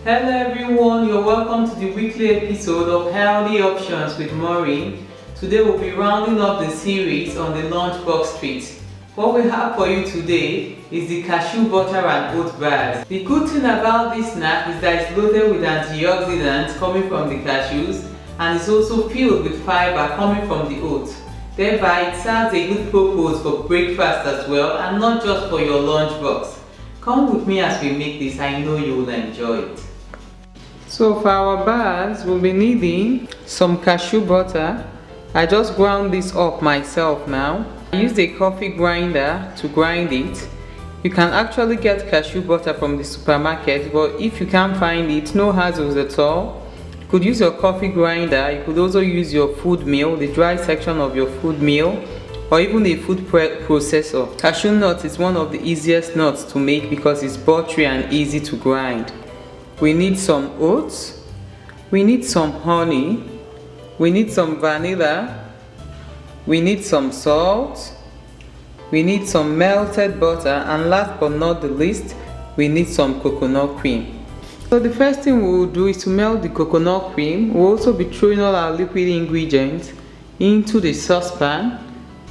Hello everyone, you're welcome to the weekly episode of Healthy Options with Maureen. Today we'll be rounding up the series on the lunchbox treat. What we have for you today is the cashew butter and oat bars. The good thing about this snack is that it's loaded with antioxidants coming from the cashews, and it's also filled with fiber coming from the oats. Thereby, it serves a good purpose for breakfast as well, and not just for your lunchbox. Come with me as we make this, I know you will enjoy it. So for our bars, we'll be needing some cashew butter. I just ground this up myself now. I used a coffee grinder to grind it. You can actually get cashew butter from the supermarket, but if you can't find it, no hassles at all. You could use your coffee grinder. You could also use your food mill, the dry section of your food mill, or even a food processor. Cashew nut is one of the easiest nuts to make because it's buttery and easy to grind. We need some oats, we need some honey, we need some vanilla, we need some salt, we need some melted butter, and last but not the least, we need some coconut cream. So the first thing we will do is to melt the coconut cream. We'll also be throwing all our liquid ingredients into the saucepan.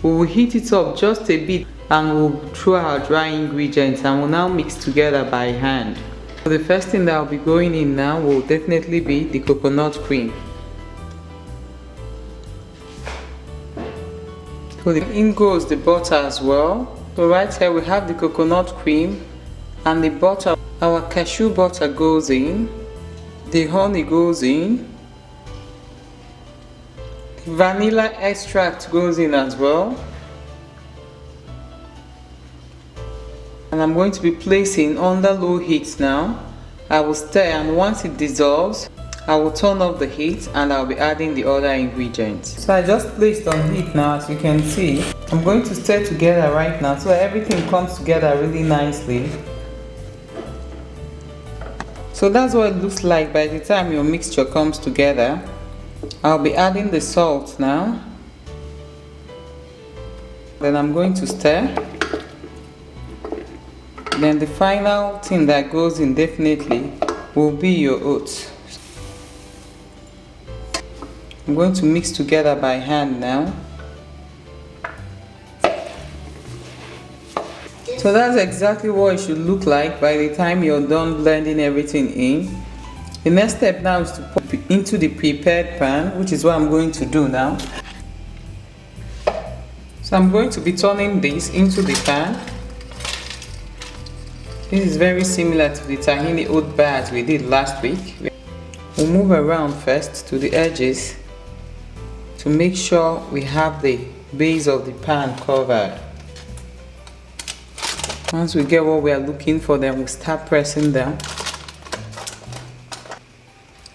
We will heat it up just a bit and we'll throw our dry ingredients and we'll now mix together by hand. So the first thing that will be going in now will definitely be the coconut cream. So in goes the butter as well. So right here we have the coconut cream and the butter. Our cashew butter goes in, the honey goes in, the vanilla extract goes in as well. And I'm going to be placing under low heat now. I will stir, and once it dissolves, I will turn off the heat and I'll be adding the other ingredients. So I just placed on heat now, as you can see. I'm going to stir together right now so everything comes together really nicely. So that's what it looks like by the time your mixture comes together. I'll be adding the salt now. Then I'm going to stir. Then the final thing that goes in definitely will be your oats. I'm going to mix together by hand now. So that's exactly what it should look like by the time you're done blending everything in. The next step now is to put it into the prepared pan, which is what I'm going to do now. So I'm going to be turning this into the pan. This is very similar to the tahini oat bars we did last week. We'll move around first to the edges to make sure we have the base of the pan covered. Once we get what we are looking for, then we'll start pressing down.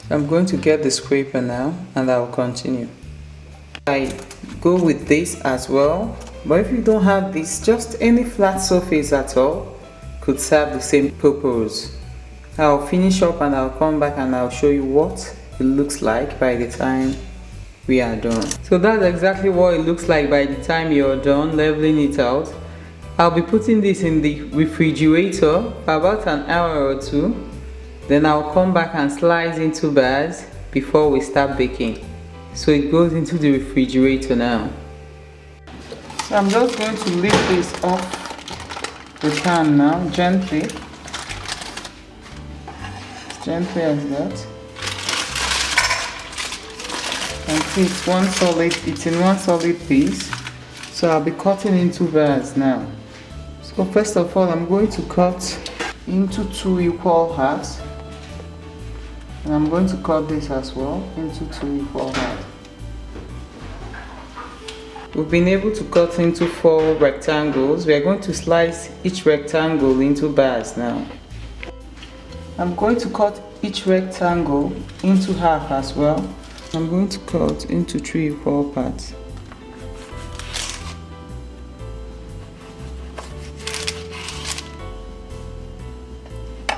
I'm going to get the scraper now and I'll continue. I go with this as well, but if you don't have this, just any flat surface at all could serve the same purpose. I'll finish up and I'll come back and I'll show you what it looks like by the time we are done. So that's exactly what it looks like by the time you're done leveling it out. I'll be putting this in the refrigerator for about an hour or two. Then I'll come back and slice into bars before we start baking. So it goes into the refrigerator now. So I'm just going to lift this off the pan now, gently. As gently as that. And see, it's in one solid piece. So I'll be cutting into bars now. So first of all, I'm going to cut into 2 equal halves. And I'm going to cut this as well into 2 equal halves. We've been able to cut into 4 rectangles. We are going to slice each rectangle into bars now. I'm going to cut each rectangle into half as well. I'm going to cut into 3 equal parts.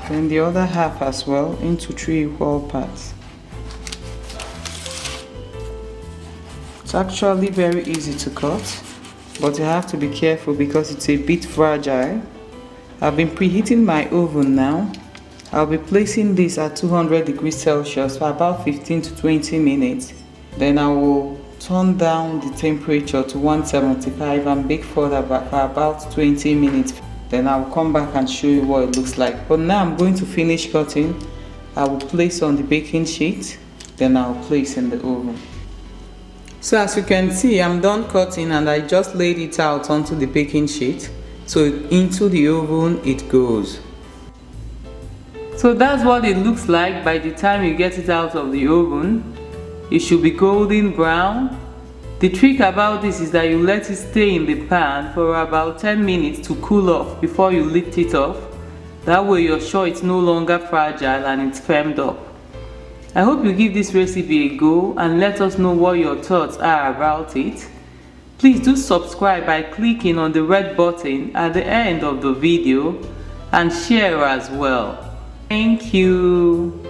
Then the other half as well into 3 equal parts. It's actually very easy to cut, but you have to be careful because it's a bit fragile. I've been preheating my oven now. I'll be placing this at 200 degrees Celsius for about 15 to 20 minutes. Then I will turn down the temperature to 175 and bake further for about 20 minutes. Then I'll come back and show you what it looks like. But now I'm going to finish cutting. I will place on the baking sheet, then I'll place in the oven. So as you can see, I'm done cutting and I just laid it out onto the baking sheet. So into the oven it goes. So that's what it looks like by the time you get it out of the oven. It should be golden brown. The trick about this is that you let it stay in the pan for about 10 minutes to cool off before you lift it off. That way you're sure it's no longer fragile and it's firmed up. I hope you give this recipe a go and let us know what your thoughts are about it. Please do subscribe by clicking on the red button at the end of the video and share as well. Thank you.